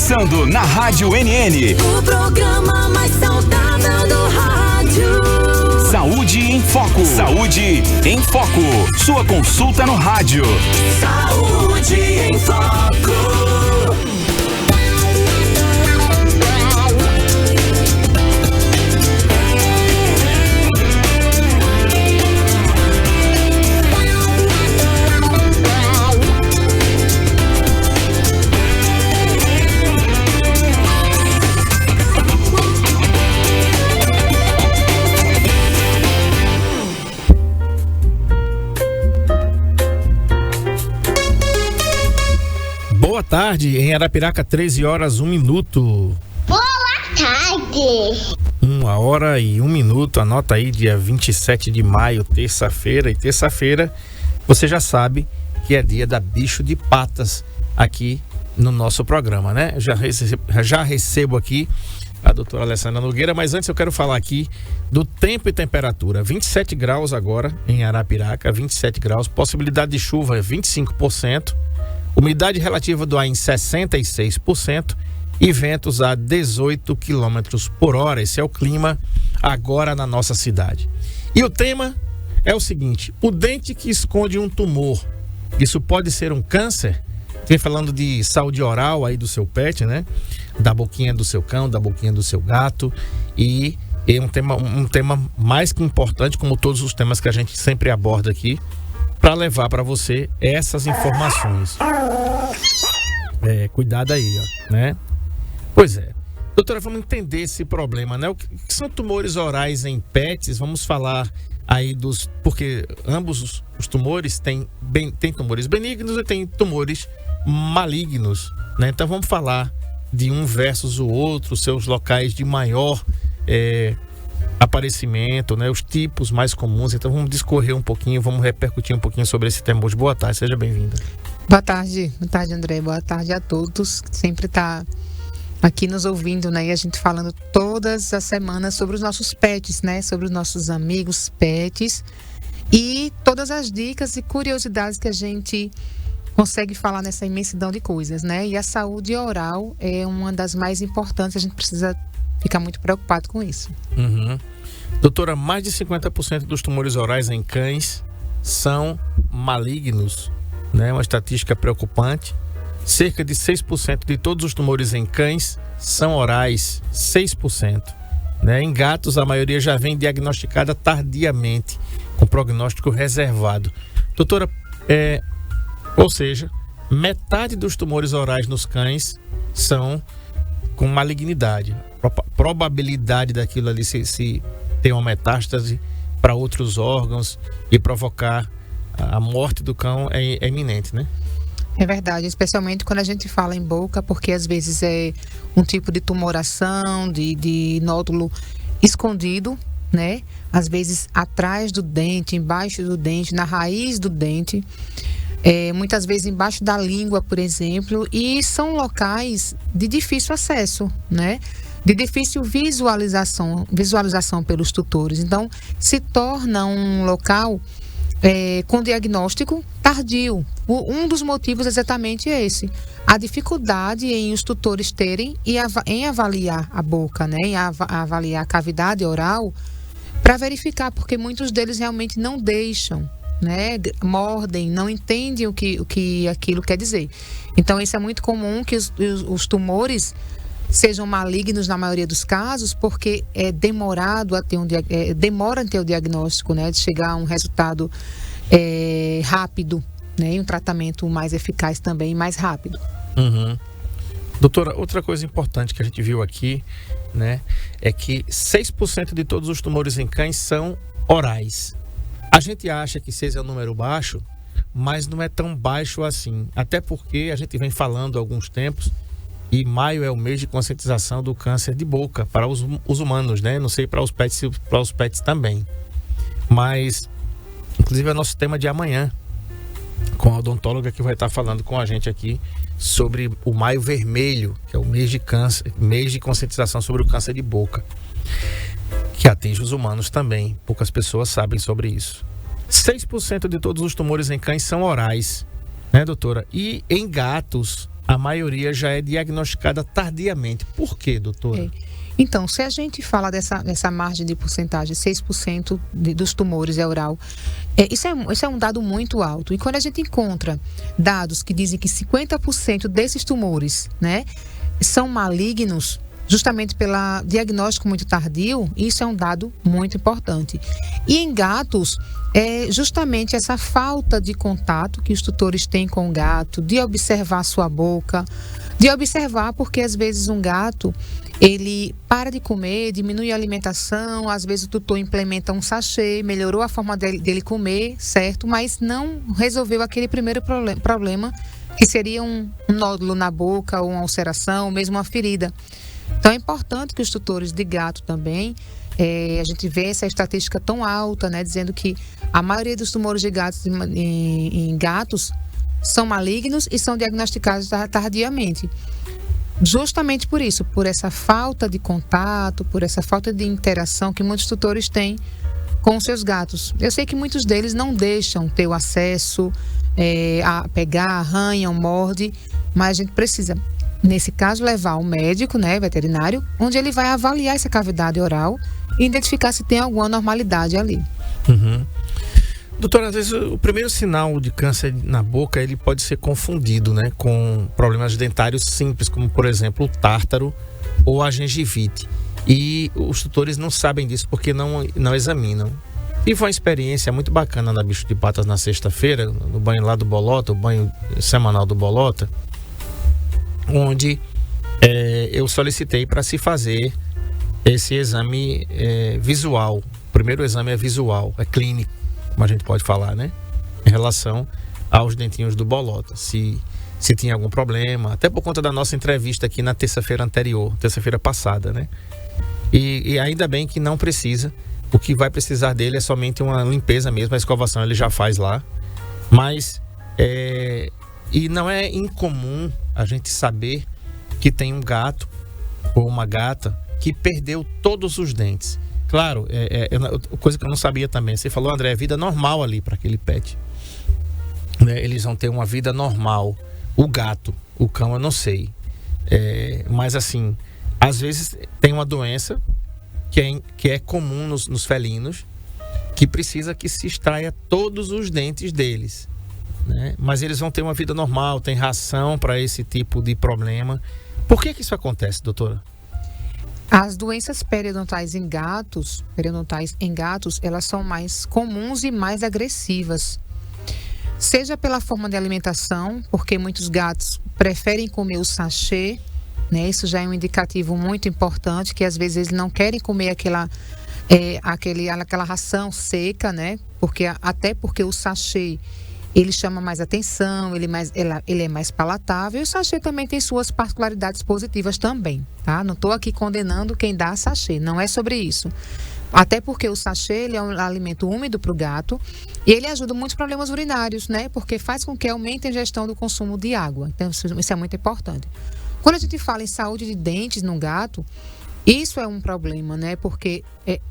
começando na Rádio NN. O programa mais saudável do rádio. Saúde em Foco. Saúde em Foco. Sua consulta no rádio. Saúde em Foco. Boa tarde, em Arapiraca, 13 horas, 1 minuto. Boa tarde. 1 hora e 1 minuto, anota aí, dia 27 de maio, terça-feira. E terça-feira, você já sabe que é dia da Bicho de Patas aqui no nosso programa, né? Já recebo aqui a doutora Alessandra Nogueira, mas antes eu quero falar aqui do tempo e temperatura. 27 graus agora em Arapiraca, 27 graus, possibilidade de chuva é 25%. Umidade relativa do ar em 66% e ventos a 18 km por hora. Esse é o clima agora na nossa cidade. E o tema é o seguinte: o dente que esconde um tumor. Isso pode ser um câncer? Vem falando de saúde oral aí do seu pet, né? Da boquinha do seu cão, da boquinha do seu gato. E é um tema mais que importante, como todos os temas que a gente sempre aborda aqui, para levar para você essas informações. Cuidado aí, ó, né? Pois é. Doutora, vamos entender esse problema, né? O que são tumores orais em pets? Vamos falar aí porque ambos os tumores têm tumores benignos e tem tumores malignos, né? Então vamos falar de um versus o outro, seus locais de maior aparecimento, né? Os tipos mais comuns. Então vamos discorrer um pouquinho, vamos repercutir um pouquinho sobre esse tema hoje. Boa tarde, seja bem-vinda. Boa tarde, André. Boa tarde a todos que sempre tá aqui nos ouvindo, né? E a gente falando todas as semanas sobre os nossos pets, né? Sobre os nossos amigos pets e todas as dicas e curiosidades que a gente consegue falar nessa imensidão de coisas, né? E a saúde oral é uma das mais importantes, a gente precisa ficar muito preocupado com isso. Uhum. Doutora, mais de 50% dos tumores orais em cães são malignos, né? Uma estatística preocupante. Cerca de 6% de todos os tumores em cães são orais, 6%. Né? Em gatos, a maioria já vem diagnosticada tardiamente, com prognóstico reservado. Doutora, ou seja, metade dos tumores orais nos cães são com malignidade. Probabilidade daquilo ali se ter uma metástase para outros órgãos e provocar a morte do cão é iminente, né? É verdade, especialmente quando a gente fala em boca, porque às vezes é um tipo de tumoração, de nódulo escondido, né? Às vezes atrás do dente, embaixo do dente, na raiz do dente, muitas vezes embaixo da língua, por exemplo, e são locais de difícil acesso, né? De difícil visualização pelos tutores. Então, se torna um local com diagnóstico tardio. Um dos motivos exatamente é esse. A dificuldade em os tutores terem em avaliar a boca, né? Em avaliar a cavidade oral para verificar, porque muitos deles realmente não deixam, né? Mordem, não entendem o que aquilo quer dizer. Então, isso é muito comum que os tumores sejam malignos na maioria dos casos, porque demora a ter o diagnóstico, né? De chegar a um resultado rápido, né? E um tratamento mais eficaz também, mais rápido. Uhum. Doutora, outra coisa importante que a gente viu aqui, né? É que 6% de todos os tumores em cães são orais. A gente acha que 6 é um número baixo, mas não é tão baixo assim. Até porque a gente vem falando há alguns tempos, e maio é o mês de conscientização do câncer de boca para os humanos, né? Não sei para os pets também. Mas, inclusive, é nosso tema de amanhã, com a odontóloga que vai estar falando com a gente aqui sobre o Maio Vermelho, que é o mês de câncer, mês de conscientização sobre o câncer de boca, que atinge os humanos também. Poucas pessoas sabem sobre isso. 6% de todos os tumores em cães são orais, né, doutora? E em gatos, a maioria já é diagnosticada tardiamente. Por quê, doutora? Então, se a gente fala dessa margem de porcentagem, 6% dos tumores é oral, isso é um dado muito alto. E quando a gente encontra dados que dizem que 50% desses tumores, né, são malignos, justamente pelo diagnóstico muito tardio, isso é um dado muito importante. E em gatos, é justamente essa falta de contato que os tutores têm com o gato, de observar sua boca, de observar porque às vezes um gato, ele para de comer, diminui a alimentação, às vezes o tutor implementa um sachê, melhorou a forma dele comer, certo? Mas não resolveu aquele primeiro problema, que seria um nódulo na boca, ou uma ulceração, ou mesmo uma ferida. Então é importante que os tutores de gato também, a gente vê essa estatística tão alta, né, dizendo que a maioria dos tumores de gatos em gatos são malignos e são diagnosticados tardiamente. Justamente por isso, por essa falta de contato, por essa falta de interação que muitos tutores têm com os seus gatos. Eu sei que muitos deles não deixam ter o acesso a pegar, arranham, morde, mas a gente precisa, nesse caso, levar ao médico, né, veterinário, onde ele vai avaliar essa cavidade oral e identificar se tem alguma anormalidade ali. Uhum. Doutora, às vezes o primeiro sinal de câncer na boca, ele pode ser confundido, né, com problemas dentários simples, como por exemplo o tártaro ou a gengivite. E os tutores não sabem disso porque não examinam. Tive uma experiência muito bacana na Bicho de Patas na sexta-feira, no banho lá do Bolota, o banho semanal do Bolota, onde eu solicitei para se fazer esse exame visual. O primeiro exame é visual, é clínico, como a gente pode falar, né? Em relação aos dentinhos do Bolota, se tinha algum problema, até por conta da nossa entrevista aqui na terça-feira passada, né? E ainda bem que não precisa, o que vai precisar dele é somente uma limpeza mesmo, a escovação ele já faz lá, mas e não é incomum a gente saber que tem um gato ou uma gata que perdeu todos os dentes. Claro, coisa que eu não sabia também. Você falou, André, é vida normal ali para aquele pet, né? Eles vão ter uma vida normal. O gato, o cão, eu não sei. Mas assim, às vezes tem uma doença que é comum nos felinos, que precisa que se extraia todos os dentes deles, né? Mas eles vão ter uma vida normal, tem ração para esse tipo de problema. Por que isso acontece, doutora? As doenças periodontais em gatos, elas são mais comuns e mais agressivas. Seja pela forma de alimentação, porque muitos gatos preferem comer o sachê, né? Isso já é um indicativo muito importante, que às vezes eles não querem comer aquela ração seca, né? Até porque o sachê, ele chama mais atenção, ele é mais palatável. E o sachê também tem suas particularidades positivas também, tá? Não estou aqui condenando quem dá sachê, não é sobre isso. Até porque o sachê, ele é um alimento úmido para o gato e ele ajuda muitos problemas urinários, né? Porque faz com que aumente a ingestão do consumo de água. Então, isso é muito importante. Quando a gente fala em saúde de dentes no gato, isso é um problema, né? Porque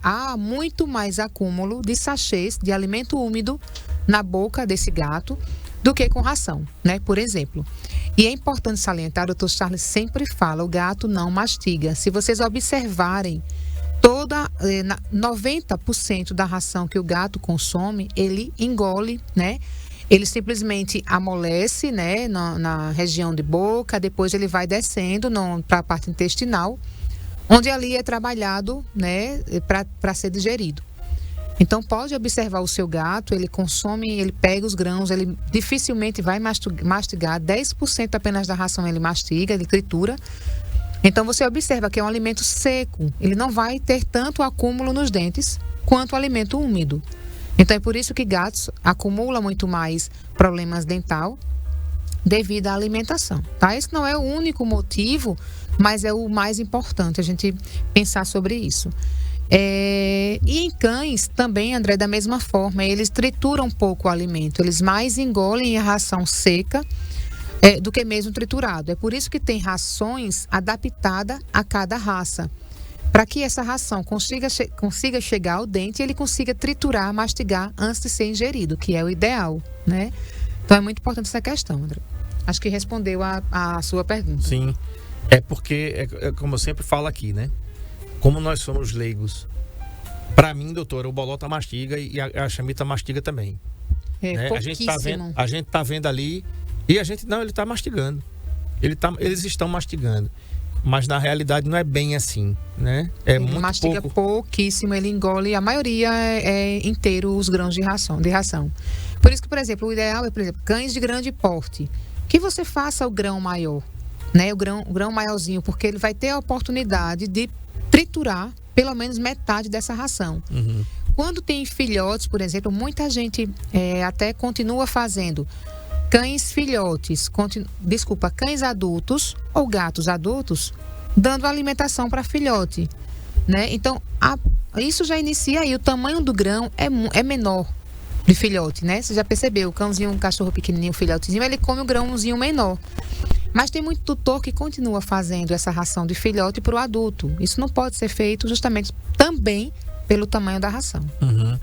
há muito mais acúmulo de sachês de alimento úmido na boca desse gato do que com ração, né? Por exemplo. E é importante salientar, o doutor Charles sempre fala, o gato não mastiga. Se vocês observarem, 90% da ração que o gato consome, ele engole, né? Ele simplesmente amolece, né, na região de boca, depois ele vai descendo para a parte intestinal, onde ali é trabalhado, né, para ser digerido. Então, pode observar o seu gato, ele consome, ele pega os grãos, ele dificilmente vai mastigar, 10% apenas da ração ele mastiga, ele tritura. Então, você observa que é um alimento seco, ele não vai ter tanto acúmulo nos dentes quanto o alimento úmido. Então, é por isso que gatos acumulam muito mais problemas dental devido à alimentação, tá? Esse não é o único motivo, mas é o mais importante a gente pensar sobre isso. E em cães também, André, da mesma forma, eles trituram um pouco o alimento, eles mais engolem a ração seca do que mesmo triturado. É por isso que tem rações adaptadas a cada raça, para que essa ração consiga chegar ao dente e ele consiga triturar, mastigar antes de ser ingerido, que é o ideal, né? Então é muito importante essa questão, André. Acho que respondeu a sua pergunta. Sim. É porque, é como eu sempre falo aqui, né? Como nós somos leigos, pra mim, doutora, o bolota mastiga e a chamita mastiga também. Né? A gente tá vendo ali e ele tá mastigando. Eles estão mastigando. Mas na realidade não é bem assim, né? Ele mastiga pouquíssimo, ele engole, a maioria é inteiro os grãos de ração. Por isso que, por exemplo, o ideal é, por exemplo, cães de grande porte, que você faça o grão maior, né? O grão maiorzinho, porque ele vai ter a oportunidade de triturar pelo menos metade dessa ração. Uhum. Quando tem filhotes, por exemplo, muita gente até continua fazendo cães filhotes, cães adultos ou gatos adultos, dando alimentação para filhote, né? Então, isso já inicia aí, o tamanho do grão é menor de filhote, né? Você já percebeu, o cãozinho, um cachorro pequenininho, filhotezinho, ele come o grãozinho menor. Mas tem muito tutor que continua fazendo essa ração de filhote para o adulto. Isso não pode ser feito justamente também pelo tamanho da ração. Uhum.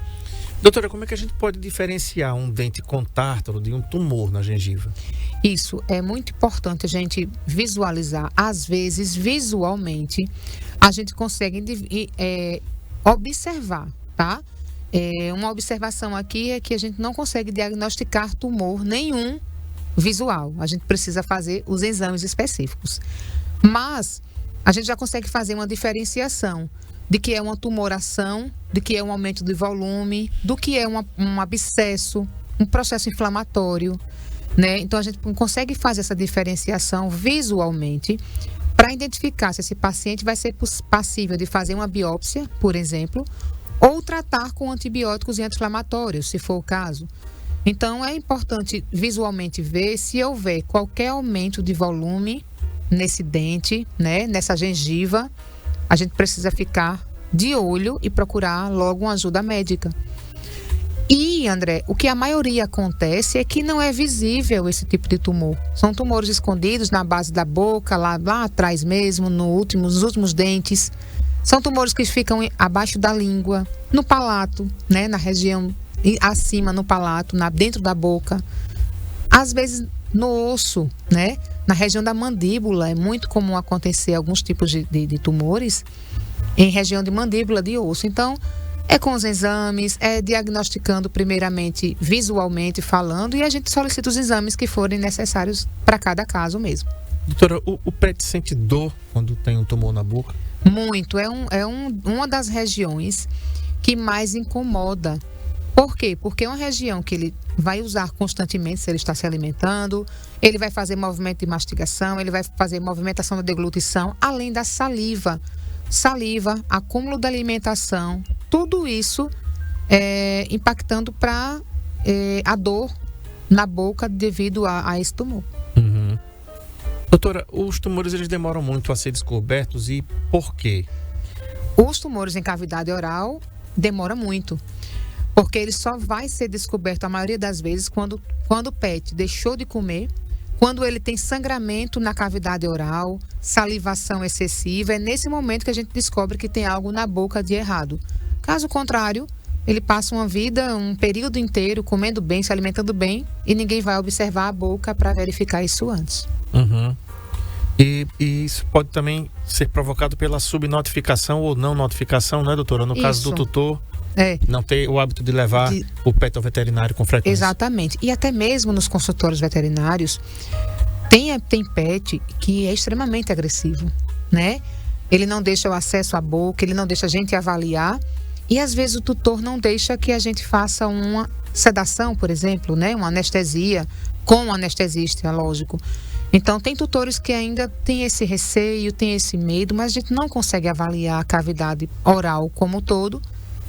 Doutora, como é que a gente pode diferenciar um dente com tártaro de um tumor na gengiva? Isso é muito importante a gente visualizar. Às vezes, visualmente, a gente consegue observar, tá? Uma observação aqui é que a gente não consegue diagnosticar tumor nenhum visual. A gente precisa fazer os exames específicos. Mas a gente já consegue fazer uma diferenciação de que é uma tumoração, de que é um aumento de volume, do que é um abscesso, um processo inflamatório, né? Então a gente consegue fazer essa diferenciação visualmente para identificar se esse paciente vai ser passível de fazer uma biópsia, por exemplo, ou tratar com antibióticos e anti-inflamatórios, se for o caso. Então é importante visualmente ver se houver qualquer aumento de volume nesse dente, né, nessa gengiva. A gente precisa ficar de olho e procurar logo uma ajuda médica. E, André, o que a maioria acontece é que não é visível esse tipo de tumor. São tumores escondidos na base da boca, lá atrás mesmo, nos últimos dentes. São tumores que ficam abaixo da língua, no palato, né, na região acima, no palato, dentro da boca. Às vezes no osso, né? Na região da mandíbula, é muito comum acontecer alguns tipos de tumores em região de mandíbula, de osso. Então, é com os exames, é diagnosticando primeiramente visualmente falando, e a gente solicita os exames que forem necessários para cada caso mesmo. Doutora, o pet sente dor quando tem um tumor na boca? Muito. Uma das regiões que mais incomoda. Por quê? Porque é uma região que ele vai usar constantemente se ele está se alimentando, ele vai fazer movimento de mastigação, ele vai fazer movimentação da deglutição, além da saliva. Saliva, acúmulo da alimentação, tudo isso impactando para a dor na boca devido a esse tumor. Uhum. Doutora, os tumores eles demoram muito a ser descobertos e por quê? Os tumores em cavidade oral demoram muito. Porque ele só vai ser descoberto a maioria das vezes quando o pet deixou de comer, quando ele tem sangramento na cavidade oral, salivação excessiva. É nesse momento que a gente descobre que tem algo na boca de errado. Caso contrário, ele passa uma vida, um período inteiro comendo bem, se alimentando bem, e ninguém vai observar a boca para verificar isso antes. Uhum. E isso pode também ser provocado pela subnotificação ou não notificação, né, doutora? No caso do tutor, não ter o hábito de levar o pet ao veterinário com frequência. Exatamente. E até mesmo nos consultórios veterinários, tem pet que é extremamente agressivo, né? Ele não deixa o acesso à boca, ele não deixa a gente avaliar, e às vezes o tutor não deixa que a gente faça uma sedação, por exemplo, né? Uma anestesia, com um anestesista, lógico. Então, tem tutores que ainda têm esse receio, têm esse medo, mas a gente não consegue avaliar a cavidade oral como um todo,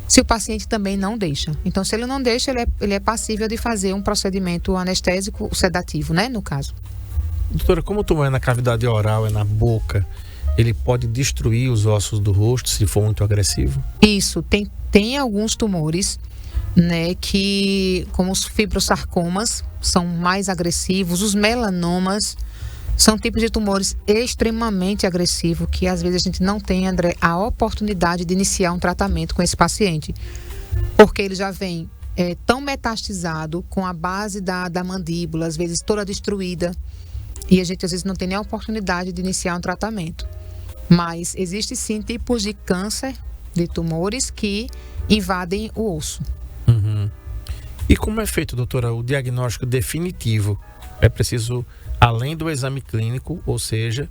se o paciente também não deixa. Então, se ele não deixa, ele é passível de fazer um procedimento anestésico sedativo, né, no caso. Doutora, como o tumor é na cavidade oral, é na boca, ele pode destruir os ossos do rosto se for muito agressivo? Isso, tem alguns tumores, né, que, como os fibrosarcomas, são mais agressivos, os melanomas são tipos de tumores extremamente agressivos que às vezes a gente não tem, André, a oportunidade de iniciar um tratamento com esse paciente, porque ele já vem tão metastizado, com a base da mandíbula, às vezes toda destruída, E a gente às vezes não tem nem a oportunidade de iniciar um tratamento. Mas existe sim tipos de câncer, de tumores que invadem o osso. Uhum. E como é feito, doutora, o diagnóstico definitivo? É preciso, além do exame clínico, ou seja,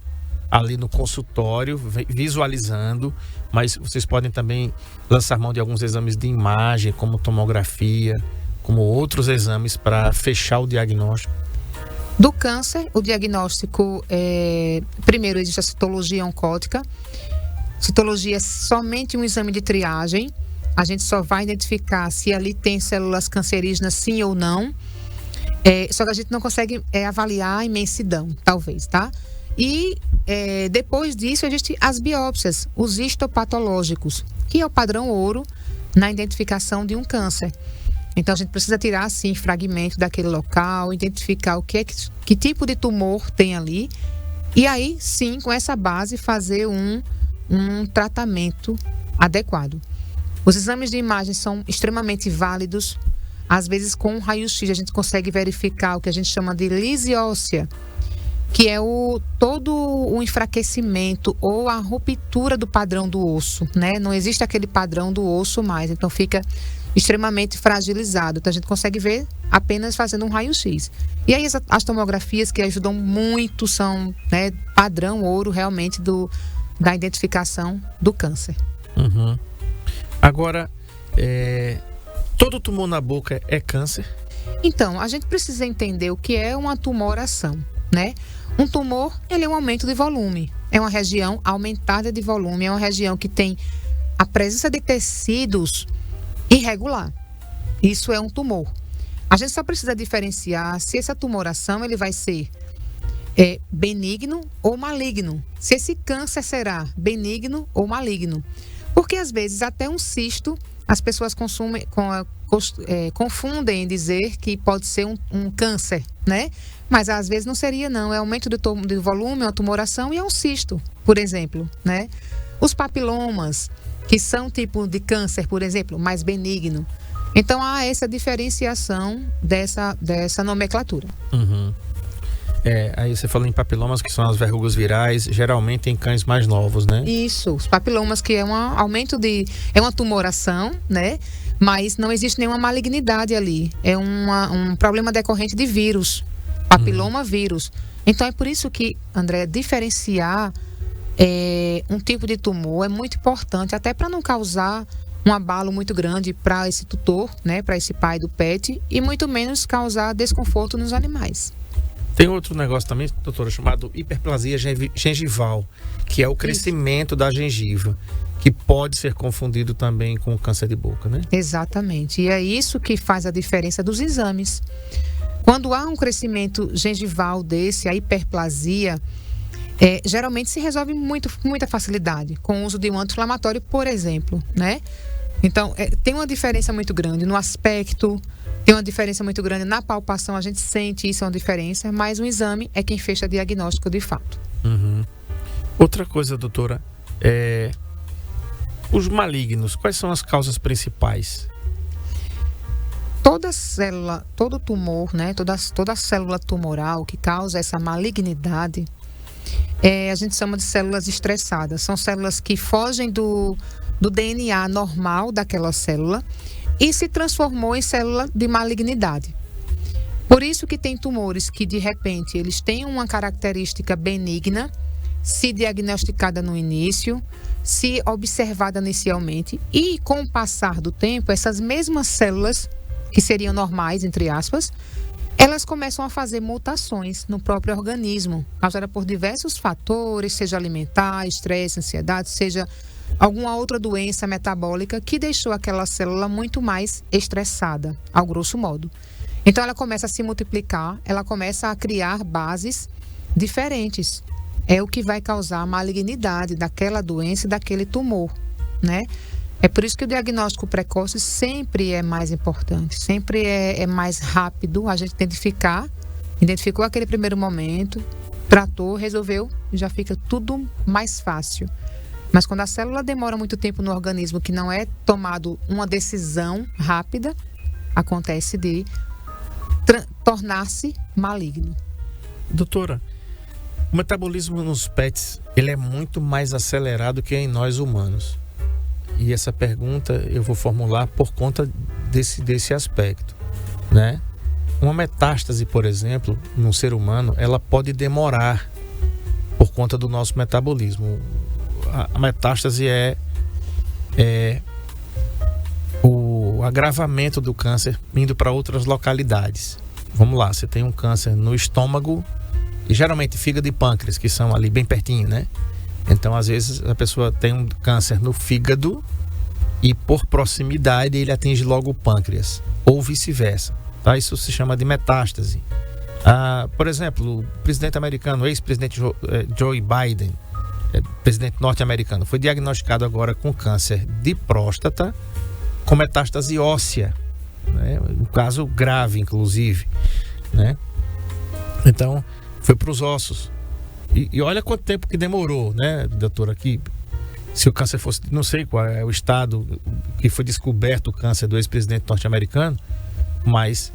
ali no consultório, visualizando, mas vocês podem também lançar mão de alguns exames de imagem, como tomografia, como outros exames para fechar o diagnóstico? Do câncer, o diagnóstico primeiro existe a citologia oncótica. Citologia é somente um exame de triagem. A gente só vai identificar se ali tem células cancerígenas sim ou não. Só que a gente não consegue avaliar a imensidão, talvez, tá? E depois disso existem as biópsias, os histopatológicos, que é o padrão ouro na identificação de um câncer. Então a gente precisa tirar assim fragmento daquele local, identificar que tipo de tumor tem ali, e aí sim, com essa base, fazer um tratamento adequado. Os exames de imagem são extremamente válidos. Às vezes com um raio-x a gente consegue verificar o que a gente chama de lise óssea, que é todo o enfraquecimento ou a ruptura do padrão do osso, né? Não existe aquele padrão do osso mais, então fica extremamente fragilizado. Então a gente consegue ver apenas fazendo um raio-x. E aí as tomografias que ajudam muito são, né, padrão ouro realmente da identificação do câncer. Uhum. Agora, todo tumor na boca é câncer? Então, a gente precisa entender o que é uma tumoração, né? Um tumor, ele é um aumento de volume. É uma região aumentada de volume, é uma região que tem a presença de tecidos irregular. Isso é um tumor. A gente só precisa diferenciar se essa tumoração ele vai ser benigno ou maligno. Se esse câncer será benigno ou maligno. Porque às vezes até um cisto as pessoas confundem em dizer que pode ser um câncer, né? Mas às vezes não seria não. É aumento de volume, é uma tumoração e é um cisto, por exemplo, né? Os papilomas, que são tipo de câncer, por exemplo, mais benigno. Então há essa diferenciação dessa nomenclatura. Uhum. Aí você falou em papilomas, que são as verrugas virais, geralmente em cães mais novos, né? Isso, os papilomas, que é um aumento é uma tumoração, né? Mas não existe nenhuma malignidade ali. É um problema decorrente de vírus, papiloma vírus. Então é por isso que, André, diferenciar um tipo de tumor é muito importante, até para não causar um abalo muito grande para esse tutor, né? Para esse pai do pet, e muito menos causar desconforto nos animais. Tem outro negócio também, doutora, chamado hiperplasia gengival, que é o crescimento da gengiva, que pode ser confundido também com o câncer de boca, né? Exatamente. E é isso que faz a diferença dos exames. Quando há um crescimento gengival desse, a hiperplasia, geralmente se resolve com muita facilidade, com o uso de um anti-inflamatório, por exemplo, né? Então, tem uma diferença muito grande no aspecto, tem uma diferença muito grande na palpação, a gente sente isso, é uma diferença, mas o exame é quem fecha diagnóstico de fato. Uhum. Outra coisa, doutora, os malignos, quais são as causas principais? Toda célula, todo tumor, né, toda célula tumoral que causa essa malignidade, a gente chama de células estressadas. São células que fogem do DNA normal daquela célula e se transformou em célula de malignidade. Por isso que tem tumores que, de repente, eles têm uma característica benigna, se diagnosticada no início, se observada inicialmente, e com o passar do tempo, essas mesmas células, que seriam normais, entre aspas, elas começam a fazer mutações no próprio organismo, causada por diversos fatores, seja alimentar, estresse, ansiedade, seja alguma outra doença metabólica que deixou aquela célula muito mais estressada, ao grosso modo. Então ela começa a se multiplicar, ela começa a criar bases diferentes. É o que vai causar a malignidade daquela doença e daquele tumor, né? É por isso que o diagnóstico precoce sempre é mais importante, sempre é mais rápido a gente identificou aquele primeiro momento, tratou, resolveu, e já fica tudo mais fácil. Mas quando a célula demora muito tempo no organismo, que não é tomado uma decisão rápida, acontece de tornar-se maligno. Doutora, O metabolismo nos pets, ele é muito mais acelerado que em nós humanos. E essa pergunta eu vou formular por conta desse aspecto, né? Uma metástase, por exemplo, no ser humano, ela pode demorar por conta do nosso metabolismo. A metástase é o agravamento do câncer indo para outras localidades. Vamos lá, você tem um câncer no estômago e geralmente fígado e pâncreas, que são ali bem pertinho, né? Então, às vezes, a pessoa tem um câncer no fígado e por proximidade ele atinge logo o pâncreas, ou vice-versa, tá? Isso se chama de metástase. Por exemplo, o presidente americano, o ex-presidente Joe Biden, presidente norte-americano, foi diagnosticado agora com câncer de próstata com metástase óssea, né? Um caso grave, inclusive, né? Então, foi para os ossos. E olha quanto tempo que demorou, né, doutor, aqui. Se o câncer fosse, não sei qual é o estado que foi descoberto o câncer do ex-presidente norte-americano, mas,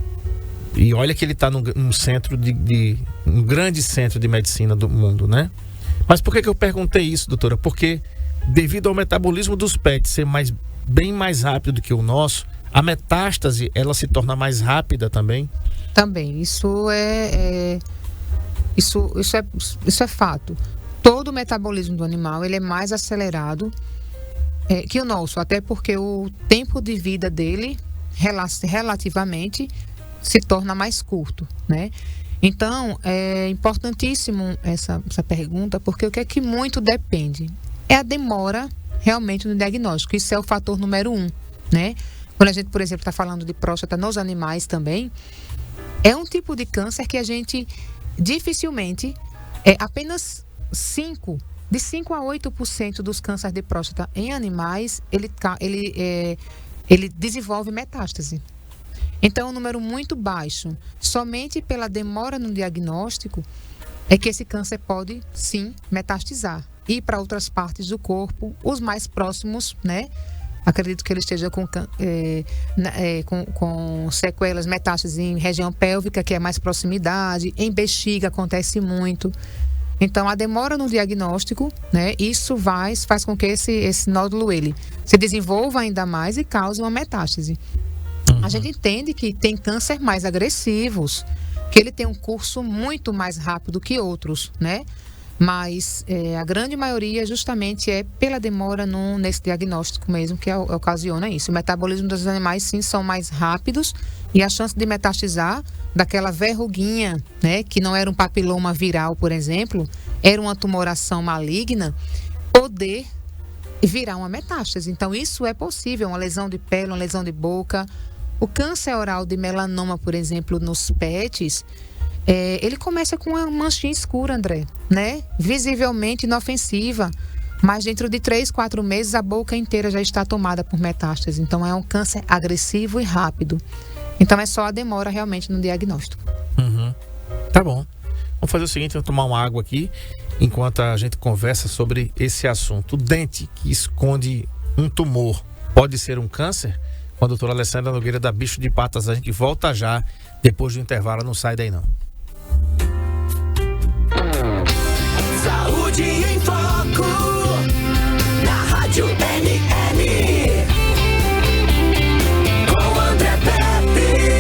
e olha que ele está num centro um grande centro de medicina do mundo, né? Mas por que eu perguntei isso, doutora? Porque devido ao metabolismo dos pets ser bem mais rápido do que o nosso, a metástase, ela se torna mais rápida também? Também, isso é fato. Todo o metabolismo do animal, ele é mais acelerado que o nosso, até porque o tempo de vida dele relativamente se torna mais curto, né? Então, é importantíssimo essa pergunta, porque o que é que muito depende? É a demora realmente no diagnóstico. Isso é o fator número 1, né? Quando a gente, por exemplo, está falando de próstata nos animais também, é um tipo de câncer que a gente dificilmente, apenas 5 a 8% dos cânceres de próstata em animais, ele desenvolve metástase. Então, é um número muito baixo. Somente pela demora no diagnóstico é que esse câncer pode, sim, metastizar. Ir para outras partes do corpo, os mais próximos, né? Acredito que ele esteja com sequelas, metástases em região pélvica, que é mais proximidade. Em bexiga acontece muito. Então, a demora no diagnóstico, né? Isso faz com que esse nódulo ele se desenvolva ainda mais e cause uma metástase. A gente entende que tem câncer mais agressivos, que ele tem um curso muito mais rápido que outros, né? Mas a grande maioria justamente é pela demora nesse diagnóstico mesmo que ocasiona isso. O metabolismo dos animais, sim, são mais rápidos e a chance de metastizar daquela verruguinha, né, que não era um papiloma viral, por exemplo, era uma tumoração maligna, poder virar uma metástase. Então, isso é possível, uma lesão de pele, uma lesão de boca. O câncer oral de melanoma, por exemplo, nos pets, ele começa com uma manchinha escura, André, né? Visivelmente inofensiva, mas dentro de 3, 4 meses a boca inteira já está tomada por metástase. Então é um câncer agressivo e rápido. Então é só a demora realmente no diagnóstico. Tá bom. Vamos fazer o seguinte, vamos tomar uma água aqui enquanto a gente conversa sobre esse assunto. O dente que esconde um tumor pode ser um câncer? Com a doutora Alessandra Nogueira da Bicho de Patas. A gente volta já depois do intervalo, não sai daí não. Saúde em Foco, na Rádio NN, com André Pepe.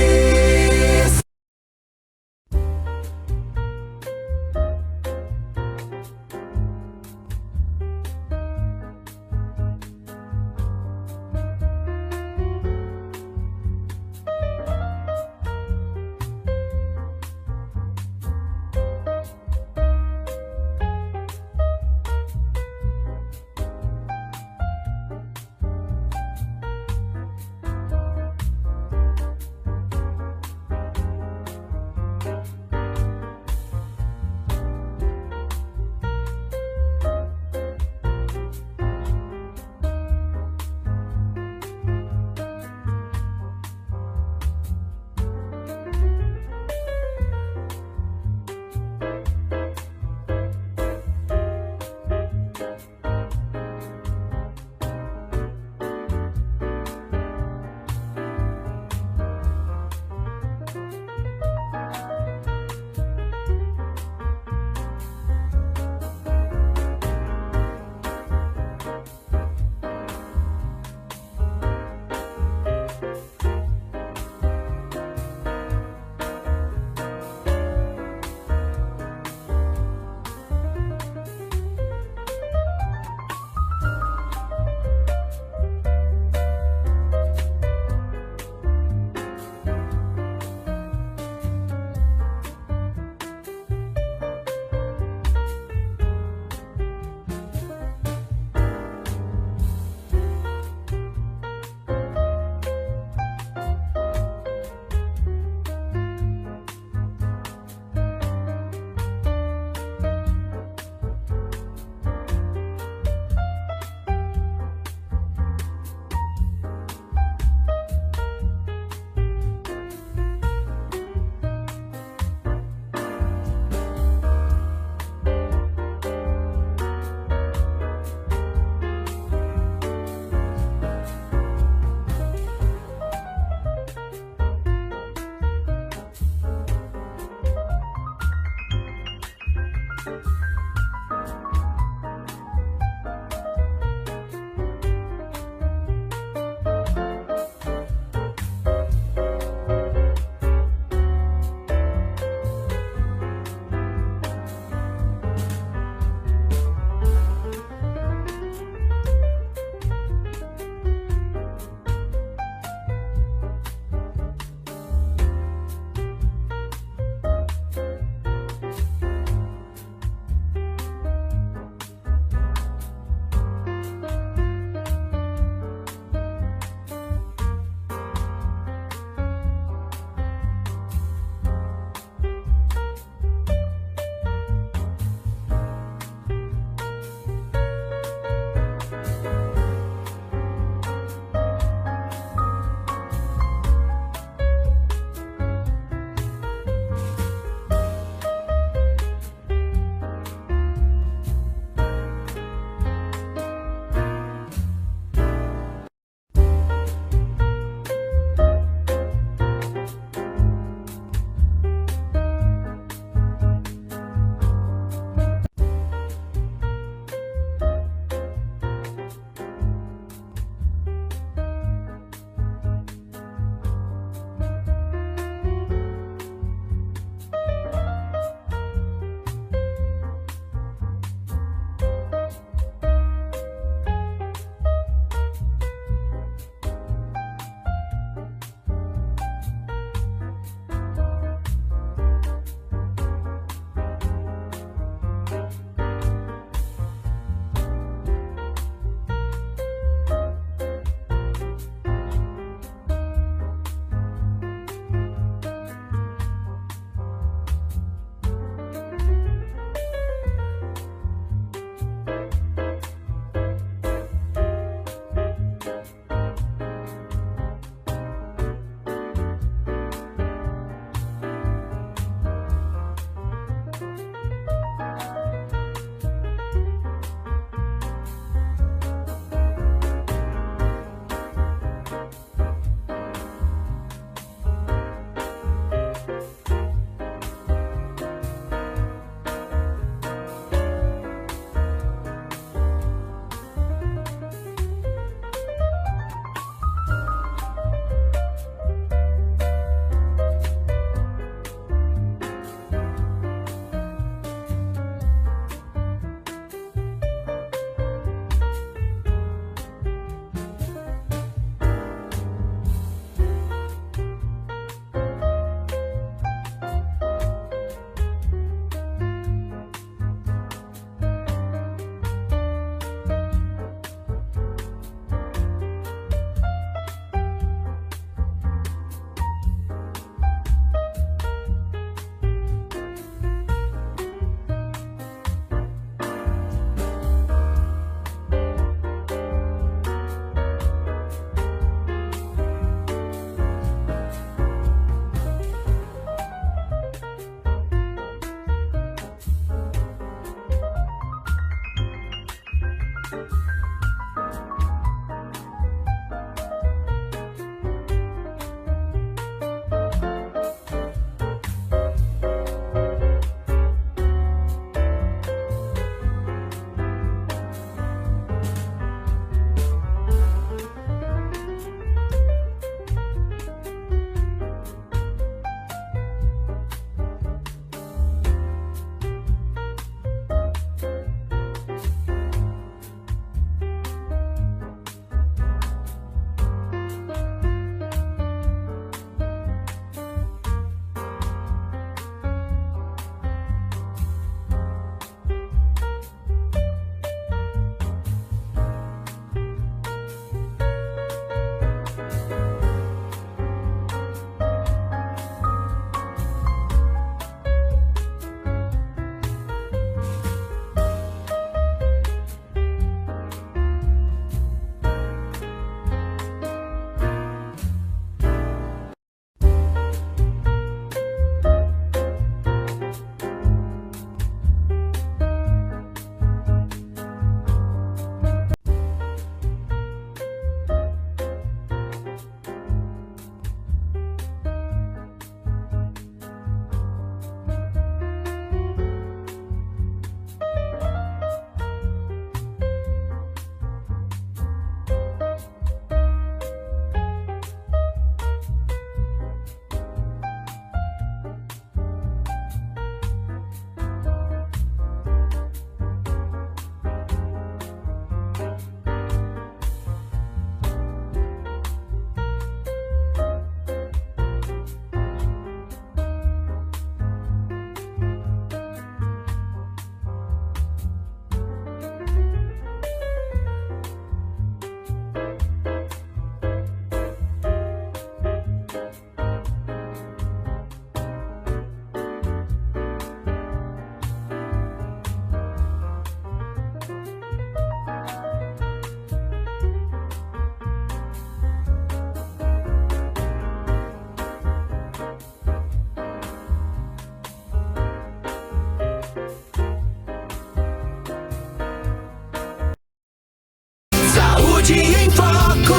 Saúde em Foco,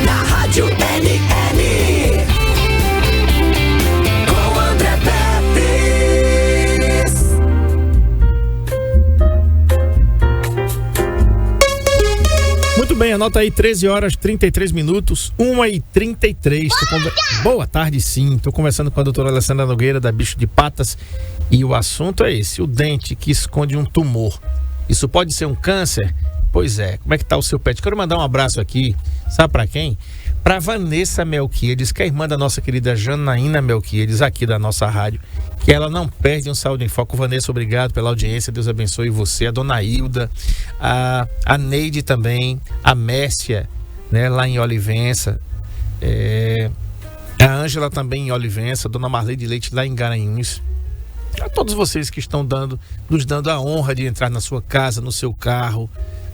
na Rádio NN, com André Pepes. Muito bem, anota aí 13 horas 33 minutos, 1h33. Boa tarde, sim. Estou conversando com a doutora Alessandra Nogueira, da Bicho de Patas, e o assunto é esse: o dente que esconde um tumor. Isso pode ser um câncer? Pois é, como é que tá o seu pet? Quero mandar um abraço aqui, sabe pra quem? Pra Vanessa Melquiades, que é irmã da nossa querida Janaína Melquiades, aqui da nossa rádio, que ela não perde um Saúde em Foco. Vanessa, obrigado pela audiência, Deus abençoe você, a dona Hilda, a Neide também, a Mércia, né, lá em Olivença, a Ângela também em Olivença, a dona Marley de Leite lá em Garanhuns. A todos vocês que estão nos dando a honra de entrar na sua casa, no seu carro,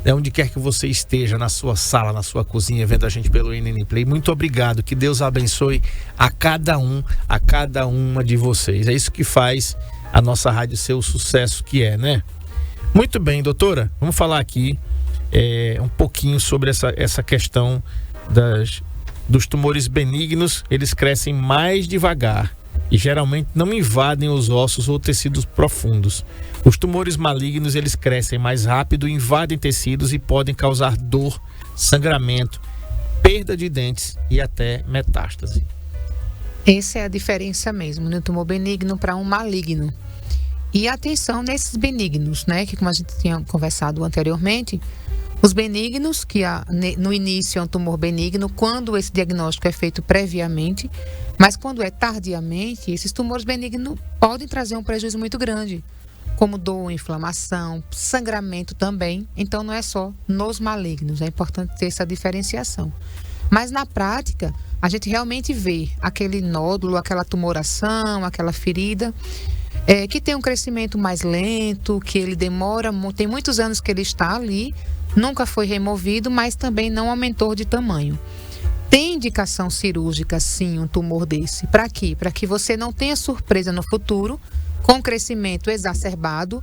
onde quer que você esteja, na sua sala, na sua cozinha, vendo a gente pelo NN Play. Muito obrigado, que Deus abençoe a cada uma de vocês. É isso que faz a nossa rádio ser o sucesso que é, né? Muito bem, doutora, vamos falar aqui um pouquinho sobre essa questão dos tumores benignos. Eles crescem mais devagar e geralmente não invadem os ossos ou tecidos profundos. Os tumores malignos, eles crescem mais rápido, invadem tecidos e podem causar dor, sangramento, perda de dentes e até metástase. Essa é a diferença mesmo, no tumor benigno para um maligno. E atenção nesses benignos, né? Que como a gente tinha conversado anteriormente, os benignos, que no início é um tumor benigno, quando esse diagnóstico é feito previamente, mas quando é tardiamente, esses tumores benignos podem trazer um prejuízo muito grande, como dor, inflamação, sangramento também. Então não é só nos malignos, é importante ter essa diferenciação. Mas na prática, a gente realmente vê aquele nódulo, aquela tumoração, aquela ferida, que tem um crescimento mais lento, que ele demora, tem muitos anos que ele está ali, nunca foi removido, mas também não aumentou de tamanho. Tem indicação cirúrgica, sim, um tumor desse. Para quê? Para que você não tenha surpresa no futuro, com crescimento exacerbado,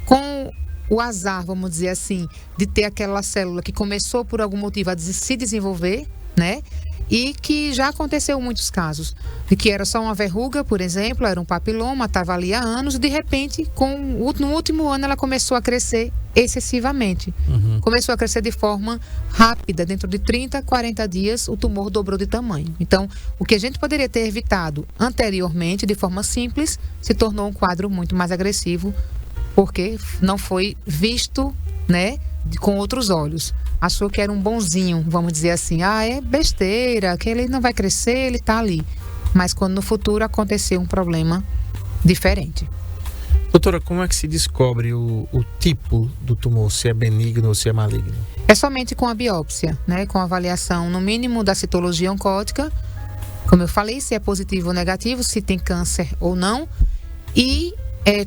com o azar, vamos dizer assim, de ter aquela célula que começou por algum motivo a se desenvolver, né? E que já aconteceu muitos casos, de que era só uma verruga, por exemplo, era um papiloma, estava ali há anos, e de repente, no último ano, ela começou a crescer excessivamente. Começou a crescer de forma rápida, dentro de 30, 40 dias, o tumor dobrou de tamanho. Então, o que a gente poderia ter evitado anteriormente, de forma simples, se tornou um quadro muito mais agressivo, porque não foi visto, né, com outros olhos. Achou que era um bonzinho, vamos dizer assim. É besteira, que ele não vai crescer, ele está ali. Mas quando no futuro aconteceu um problema diferente. Doutora, como é que se descobre o tipo do tumor, se é benigno ou se é maligno? É somente com a biópsia, né? Com a avaliação, no mínimo, da citologia oncótica. Como eu falei, se é positivo ou negativo, se tem câncer ou não. E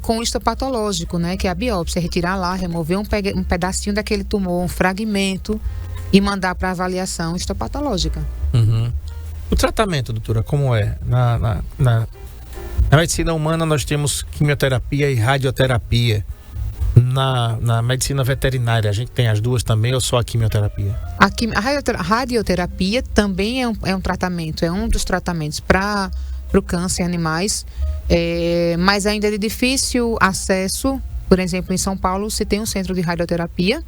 com o histopatológico, né? Que é a biópsia, retirar lá, remover um pedacinho daquele tumor, um fragmento, e mandar para avaliação histopatológica. O tratamento, doutora, como é? Na medicina humana nós temos quimioterapia e radioterapia. Na medicina veterinária a gente tem as duas também ou só a quimioterapia? A radioterapia também é um tratamento, é um dos tratamentos para o câncer em animais, mas ainda é de difícil acesso. Por exemplo, em São Paulo se tem um centro de radioterapia,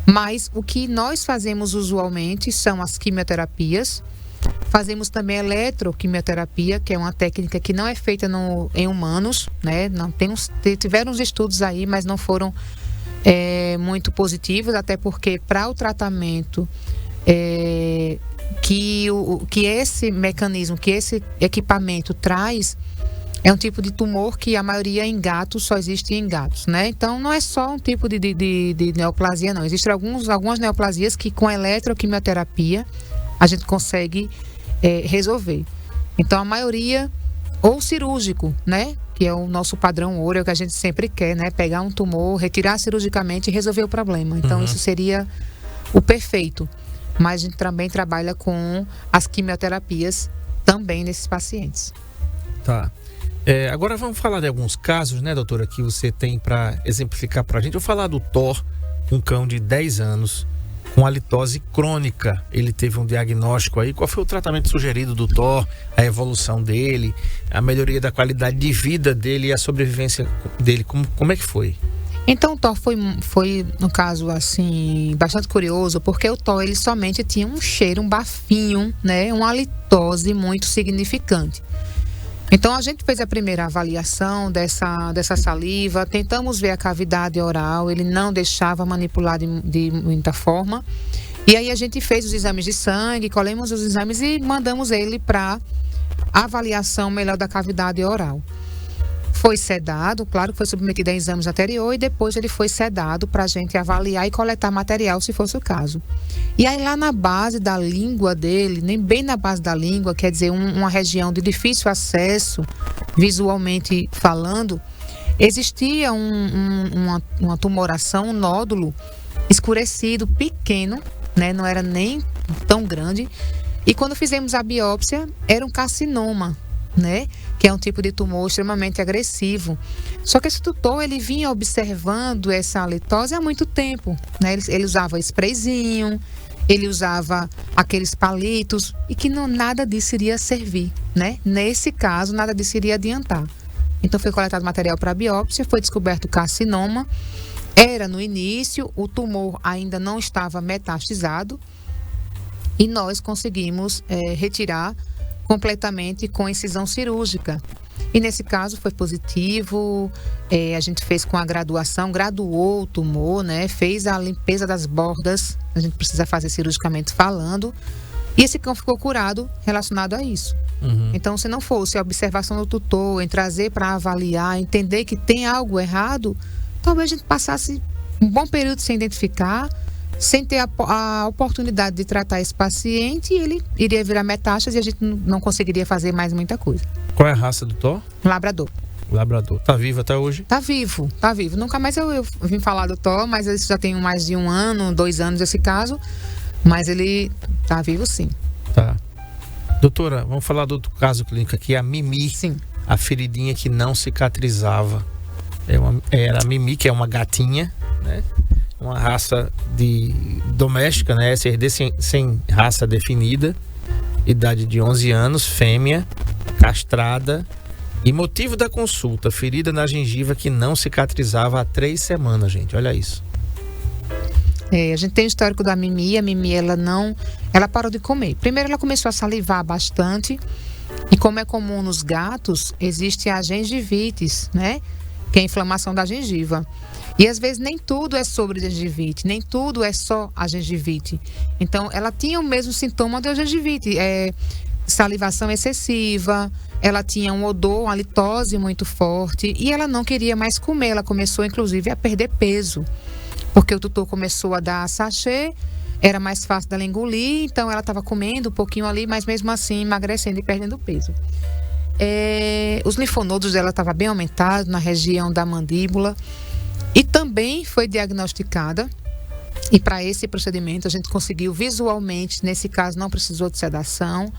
mas o que nós fazemos usualmente são as quimioterapias. Fazemos também eletroquimioterapia, que é uma técnica que não é feita em humanos, né? Tiveram uns estudos aí, mas não foram muito positivos, até porque para o tratamento que esse mecanismo, que esse equipamento traz, é um tipo de tumor que a maioria em gatos só existe em gatos, né? Então não é só um tipo de neoplasia, não. Existem algumas neoplasias que com eletroquimioterapia a gente consegue resolver. Então a maioria, ou cirúrgico, né? Que é o nosso padrão ouro, é o que a gente sempre quer, né? Pegar um tumor, retirar cirurgicamente e resolver o problema. Então isso seria o perfeito. Mas a gente também trabalha com as quimioterapias também nesses pacientes. Tá. Agora vamos falar de alguns casos, né, doutora, que você tem para exemplificar para a gente. Eu vou falar do Thor, um cão de 10 anos, com halitose crônica. Ele teve um diagnóstico aí. Qual foi o tratamento sugerido do Thor, a evolução dele, a melhoria da qualidade de vida dele e a sobrevivência dele? Como é que foi? Então o Thor foi no caso assim bastante curioso, porque o Thor ele somente tinha um cheiro, um bafinho, né, uma halitose muito significante. Então a gente fez a primeira avaliação dessa saliva, tentamos ver a cavidade oral, ele não deixava manipular de muita forma. E aí a gente fez os exames de sangue, colhemos os exames e mandamos ele para avaliação melhor da cavidade oral. Foi sedado, claro que foi submetido a exames anteriores, e depois ele foi sedado para a gente avaliar e coletar material, se fosse o caso. E aí lá na base da língua dele, nem bem na base da língua, quer dizer, uma região de difícil acesso, visualmente falando, existia uma tumoração, um nódulo escurecido, pequeno, né? Não era nem tão grande. E quando fizemos a biópsia, era um carcinoma, né? Que é um tipo de tumor extremamente agressivo. Só que esse tutor, ele vinha observando essa halitose há muito tempo, né? Ele usava sprayzinho, ele usava aqueles palitos, e que nada disso iria servir, né? Nesse caso, nada disso iria adiantar. Então foi coletado material para biópsia, foi descoberto o carcinoma. Era no início, o tumor ainda não estava metastizado, e nós conseguimos retirar completamente com incisão cirúrgica. E nesse caso foi positivo, a gente fez com a graduação, graduou o tumor, né? Fez a limpeza das bordas, a gente precisa fazer cirurgicamente falando, e esse cão ficou curado relacionado a isso. Então, se não fosse a observação do tutor, em trazer para avaliar, entender que tem algo errado, talvez a gente passasse um bom período sem identificar, sem ter a oportunidade de tratar esse paciente, e ele iria virar metástase e a gente não conseguiria fazer mais muita coisa. Qual é a raça do Thor? Labrador. Labrador. Tá vivo até hoje? Tá vivo. Nunca mais eu vim falar do Thor, mas isso já tem mais de 1 ano, 2 anos esse caso, mas ele tá vivo sim. Tá. Doutora, vamos falar do outro caso clínico aqui, a Mimi. Sim. A feridinha que não cicatrizava. Era a Mimi, que é uma gatinha, né? Uma raça doméstica, né? SRD sem raça definida. Idade de 11 anos, fêmea, castrada. E motivo da consulta, ferida na gengiva que não cicatrizava há 3 semanas, gente. Olha isso. A gente tem o histórico da Mimi. A Mimi, ela parou de comer. Primeiro ela começou a salivar bastante. E como é comum nos gatos, existe a gengivite, né? Que é a inflamação da gengiva. E às vezes nem tudo é sobre gengivite, nem tudo é só a gengivite. Então ela tinha o mesmo sintoma da gengivite, salivação excessiva, ela tinha um odor, uma litose muito forte e ela não queria mais comer. Ela começou inclusive a perder peso, porque o tutor começou a dar sachê, era mais fácil dela engolir, então ela estava comendo um pouquinho ali, mas mesmo assim emagrecendo e perdendo peso. Os linfonodos dela estavam bem aumentados na região da mandíbula. E também foi diagnosticada, e para esse procedimento a gente conseguiu visualmente, nesse caso não precisou de sedação,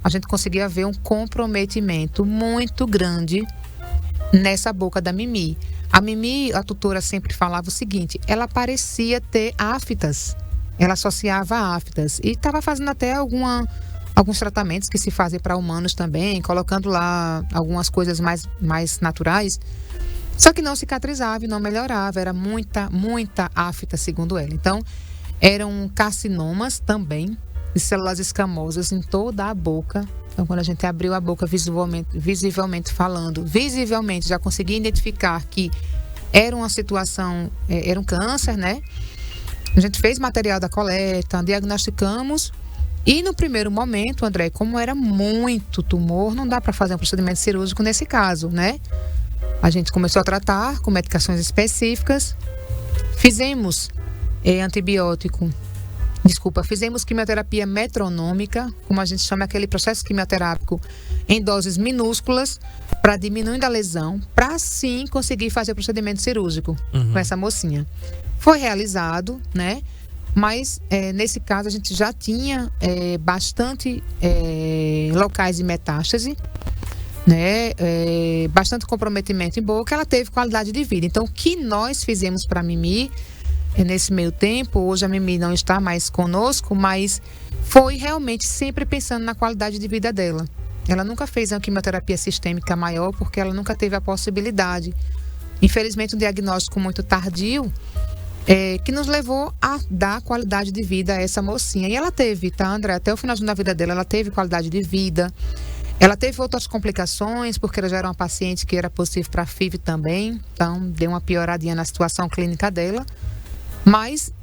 a gente conseguia ver um comprometimento muito grande nessa boca da Mimi. A Mimi, a tutora sempre falava o seguinte, ela parecia ter aftas, ela associava a aftas e estava fazendo até alguns tratamentos que se fazem para humanos também, colocando lá algumas coisas mais naturais. Só que não cicatrizava e não melhorava, era muita afta, segundo ela. Então, eram carcinomas também, de células escamosas em toda a boca. Então, quando a gente abriu a boca visivelmente falando, visivelmente já conseguia identificar que era uma situação, era um câncer, né? A gente fez material da coleta, diagnosticamos. E no primeiro momento, André, como era muito tumor, não dá para fazer um procedimento cirúrgico nesse caso, né? A gente começou a tratar com medicações específicas, fizemos fizemos quimioterapia metronômica, como a gente chama aquele processo quimioterápico, em doses minúsculas, para diminuir a lesão, para sim conseguir fazer o procedimento cirúrgico com essa mocinha. Foi realizado, né? Mas nesse caso a gente já tinha bastante locais de metástase, né? Bastante comprometimento em boca, ela teve qualidade de vida. Então, o que nós fizemos para a Mimi nesse meio tempo, hoje a Mimi não está mais conosco, mas foi realmente sempre pensando na qualidade de vida dela. Ela nunca fez uma quimioterapia sistêmica maior, porque ela nunca teve a possibilidade. Infelizmente, um diagnóstico muito tardio, que nos levou a dar qualidade de vida a essa mocinha. E ela teve, tá, André? Até o final da vida dela, ela teve qualidade de vida. Ela teve outras complicações, porque ela já era uma paciente que era positiva para FIV também. Então, deu uma pioradinha na situação clínica dela. Mas,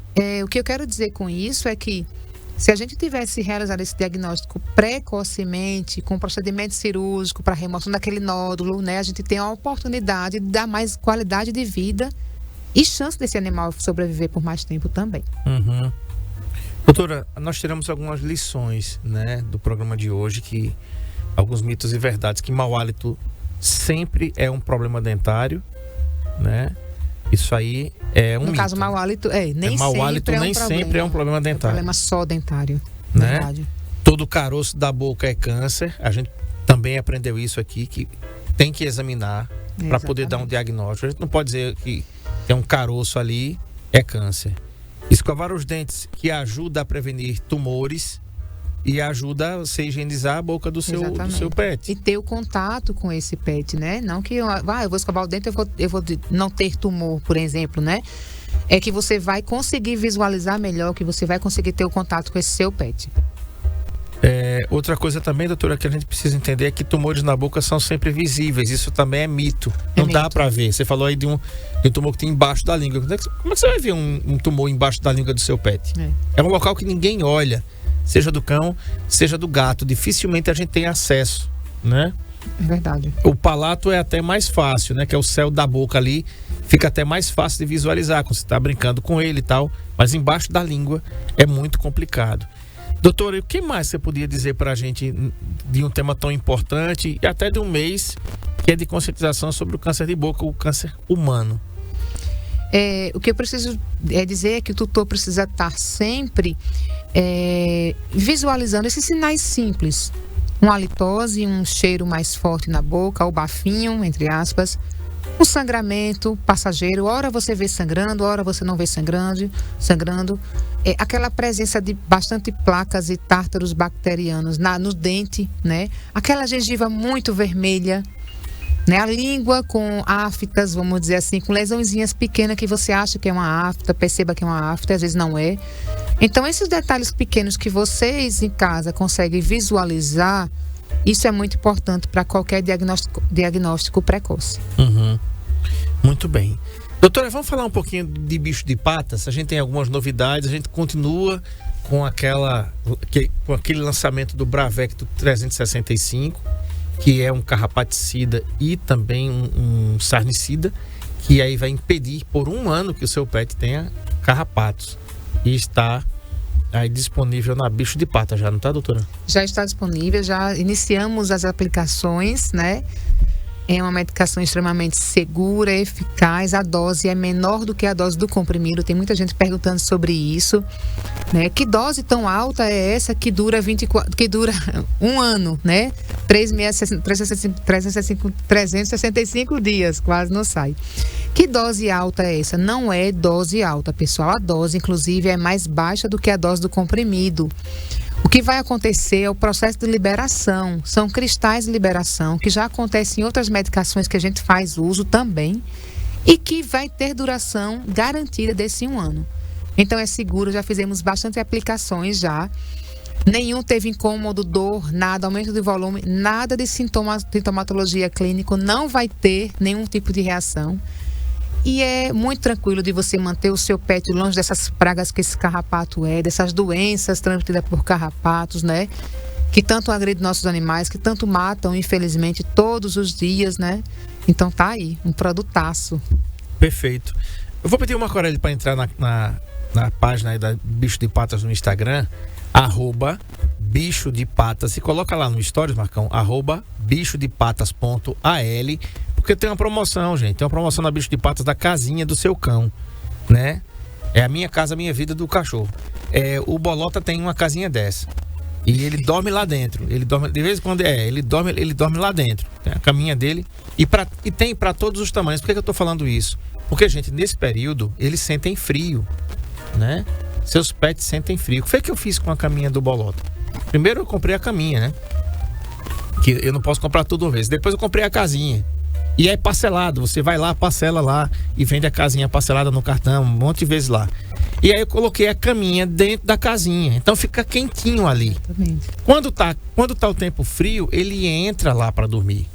o que eu quero dizer com isso é que, se a gente tivesse realizado esse diagnóstico precocemente, com procedimento cirúrgico para remoção daquele nódulo, né, a gente tem a oportunidade de dar mais qualidade de vida e chance desse animal sobreviver por mais tempo também. Uhum. Doutora, nós tiramos algumas lições, né, do programa de hoje, que alguns mitos e verdades, que mau hálito sempre é um problema dentário, né? Isso aí é um mito. No caso, mau hálito, mau hálito nem sempre é um problema dentário. É um problema só dentário, né? Verdade. Todo caroço da boca é câncer. A gente também aprendeu isso aqui, que tem que examinar para poder dar um diagnóstico. A gente não pode dizer que tem um caroço ali, é câncer. Escovar os dentes, que ajuda a prevenir tumores e ajuda a você higienizar a boca do seu pet. E ter o contato com esse pet, né? Não que eu vou escovar o dente, eu vou não ter tumor, por exemplo, né? É que você vai conseguir visualizar melhor, que você vai conseguir ter o contato com esse seu pet. Outra coisa também, doutora, que a gente precisa entender é que tumores na boca são sempre visíveis. Isso também é mito. Não dá para ver. Você falou aí de um tumor que tem embaixo da língua. Como é que você vai ver um tumor embaixo da língua do seu pet? É um local que ninguém olha. Seja do cão, seja do gato. Dificilmente a gente tem acesso, né? É verdade. O palato é até mais fácil, né? Que é o céu da boca ali. Fica até mais fácil de visualizar quando você está brincando com ele e tal. Mas embaixo da língua é muito complicado. Doutora, o que mais você podia dizer para a gente de um tema tão importante e até de um mês que é de conscientização sobre o câncer de boca, o câncer humano? O que eu preciso dizer é que o tutor precisa estar sempre visualizando esses sinais simples. Uma halitose, um cheiro mais forte na boca, o bafinho, entre aspas, um sangramento passageiro, hora você vê sangrando, hora você não vê sangrando. Aquela presença de bastante placas e tártaros bacterianos no dente, né? Aquela gengiva muito vermelha, né? A língua com aftas, vamos dizer assim, com lesãozinhas pequenas que você acha que é uma afta, perceba que é uma afta, às vezes não é. Então, esses detalhes pequenos que vocês em casa conseguem visualizar, isso é muito importante para qualquer diagnóstico precoce. Uhum. Muito bem. Doutora, vamos falar um pouquinho de bicho de patas? A gente tem algumas novidades, a gente continua com aquele lançamento do Bravecto 365, que é um carrapaticida e também um sarnicida, que aí vai impedir por 1 ano que o seu pet tenha carrapatos. E está aí disponível na Bicho de Pata, já não está, doutora? Já está disponível, já iniciamos as aplicações, né? É uma medicação extremamente segura, eficaz. A dose é menor do que a dose do comprimido. Tem muita gente perguntando sobre isso, né? Que dose tão alta é essa que dura 1 ano, né? 365 dias, quase não sai. Que dose alta é essa? Não é dose alta, pessoal. A dose, inclusive, é mais baixa do que a dose do comprimido. O que vai acontecer é o processo de liberação. São cristais de liberação que já acontecem em outras medicações que a gente faz uso também e que vai ter duração garantida desse 1 ano. Então é seguro, já fizemos bastante aplicações já. Nenhum teve incômodo, dor, nada, aumento de volume, nada de sintomatologia clínica, não vai ter nenhum tipo de reação. E é muito tranquilo de você manter o seu pet longe dessas pragas que esse carrapato dessas doenças transmitidas por carrapatos, né? Que tanto agredem nossos animais, que tanto matam, infelizmente, todos os dias, né? Então tá aí, um produtaço. Perfeito. Eu vou pedir uma Corelli para entrar na página aí da Bicho de Patas no Instagram, @bicho de patas, e coloca lá no Stories, Marcão, @bichodepatas.al, porque tem uma promoção, gente. Tem uma promoção na Bicho de Patas da casinha do seu cão, né? É a minha casa, a minha vida do cachorro. O Bolota tem uma casinha dessa. E ele dorme lá dentro. Ele dorme, de vez em quando, ele dorme lá dentro. Tem a caminha dele. E tem para todos os tamanhos. Por que eu tô falando isso? Porque, gente, nesse período, eles sentem frio, né? Seus pets sentem frio. O que foi que eu fiz com a caminha do Bolota? Primeiro eu comprei a caminha, né? Que eu não posso comprar tudo uma vez. Depois eu comprei a casinha. E é parcelado. Você vai lá, parcela lá e vende a casinha parcelada no cartão, um monte de vezes lá. E aí eu coloquei a caminha dentro da casinha. Então fica quentinho ali. Exatamente. Quando tá o tempo frio, ele entra lá para dormir,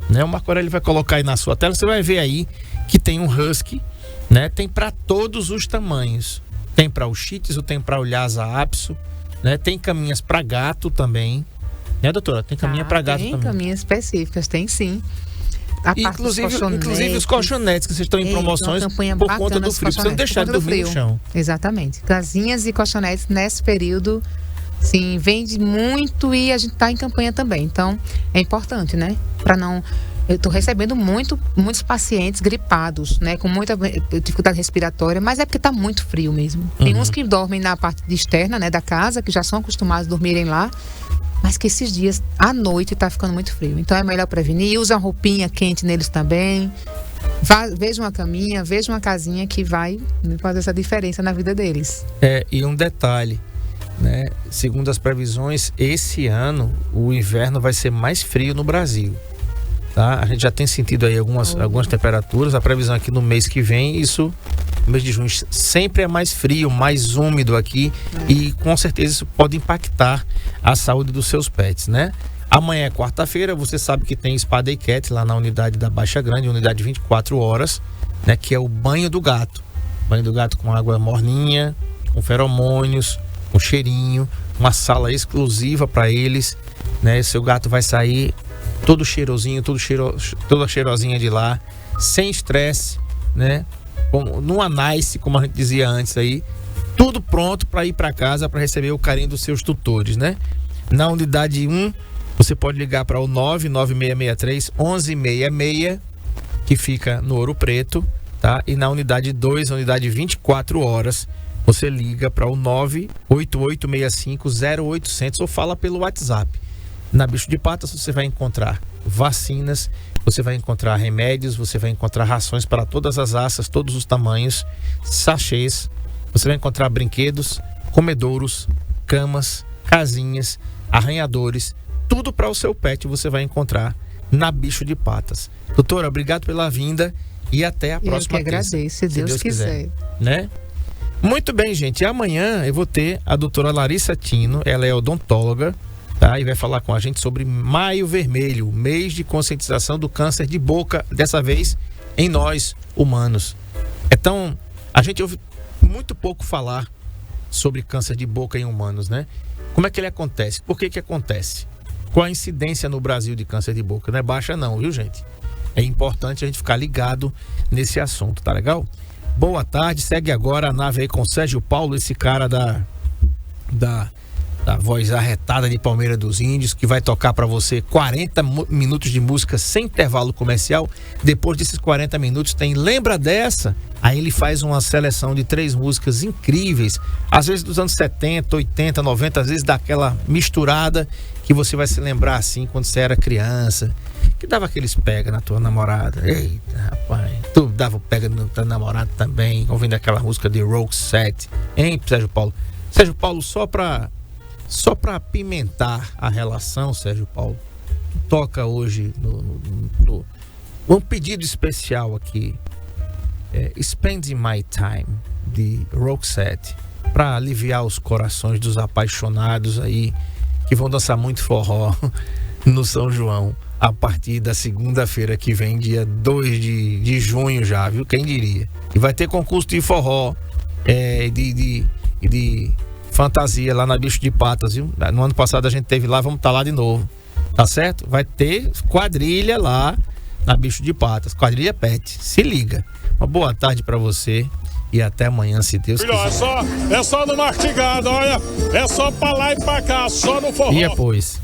né? O Marco Aurélio vai colocar aí na sua tela. Você vai ver aí que tem um husky, né? Tem para todos os tamanhos. Tem para o Shih Tzu, tem para o Lhasa Apso, né? Tem caminhas para gato também, né, doutora? Tem caminha para gato também. Tem caminhas específicas, tem sim. Inclusive os colchonetes que vocês estão em promoções por conta do frio. Você não deixar de dormir no chão. Exatamente. Casinhas e colchonetes nesse período, sim, vende muito e a gente está em campanha também. Então, é importante, né? Para não... Eu estou recebendo muitos pacientes gripados, né? Com muita dificuldade respiratória, mas é porque está muito frio mesmo. Tem uns que dormem na parte externa, né, da casa, que já são acostumados a dormirem lá, mas que esses dias, à noite, está ficando muito frio. Então é melhor prevenir. Usa uma roupinha quente neles também. Veja uma caminha, veja uma casinha que vai fazer essa diferença na vida deles. E um detalhe, né? Segundo as previsões, esse ano o inverno vai ser mais frio no Brasil. Tá? A gente já tem sentido aí algumas temperaturas. A previsão aqui no mês que vem, no mês de junho, sempre é mais frio, mais úmido aqui. E com certeza isso pode impactar a saúde dos seus pets, né? Amanhã é quarta-feira, você sabe que tem Spa Day Cat lá na unidade da Baixa Grande, unidade 24 horas, né? Que é o banho do gato. Banho do gato com água morninha, com feromônios, com cheirinho, uma sala exclusiva para eles, né? Seu gato vai sair todo cheirosinho, toda cheirosinha de lá, sem estresse, né? Numa nice, como a gente dizia antes aí, tudo pronto para ir para casa para receber o carinho dos seus tutores, né? Na unidade 1, você pode ligar para o 99663-1166, que fica no Ouro Preto, tá? E na unidade 2, a unidade 24 horas, você liga para o 98865-0800 ou fala pelo WhatsApp. Na Bicho de Patas você vai encontrar vacinas, você vai encontrar remédios, você vai encontrar rações para todas as raças, todos os tamanhos, sachês, você vai encontrar brinquedos, comedouros, camas, casinhas, arranhadores, tudo para o seu pet você vai encontrar na Bicho de Patas. Doutora, obrigado pela vinda e até a próxima. Eu que agradeço, se Deus quiser. Né? Muito bem, gente. Amanhã eu vou ter a doutora Larissa Tino, ela é odontóloga, tá? E vai falar com a gente sobre Maio Vermelho, mês de conscientização do câncer de boca, dessa vez em nós, humanos. Então, a gente ouve muito pouco falar sobre câncer de boca em humanos, né? Como é que ele acontece? Por que acontece? Qual a incidência no Brasil de câncer de boca? Não é baixa não, viu, gente? É importante a gente ficar ligado nesse assunto, tá legal? Boa tarde, segue agora a nave aí com Sérgio Paulo, esse cara da voz arretada de Palmeira dos Índios, que vai tocar pra você 40 minutos de música sem intervalo comercial. Depois desses 40 minutos tem Lembra Dessa? Aí ele faz uma seleção de 3 músicas incríveis, às vezes dos anos 70, 80, 90, às vezes daquela misturada que você vai se lembrar assim quando você era criança, que dava aqueles pega na tua namorada. Eita, rapaz, tu dava pega no teu namorado também, ouvindo aquela música de Roxette, hein, Sérgio Paulo? Sérgio Paulo, só pra apimentar a relação, Sérgio Paulo, toca hoje um pedido especial aqui, Spending My Time, de Roxette, para aliviar os corações dos apaixonados aí, que vão dançar muito forró no São João, a partir da segunda-feira que vem, dia 2 de junho já, viu? Quem diria? E vai ter concurso de forró, de fantasia lá na Bicho de Patas, viu? No ano passado a gente teve lá, vamos estar lá de novo, tá certo? Vai ter quadrilha lá na Bicho de Patas, quadrilha pet, se liga. Uma boa tarde pra você e até amanhã, se Deus quiser. É só no mastigado, olha, é só pra lá e pra cá, só no forró. E pois.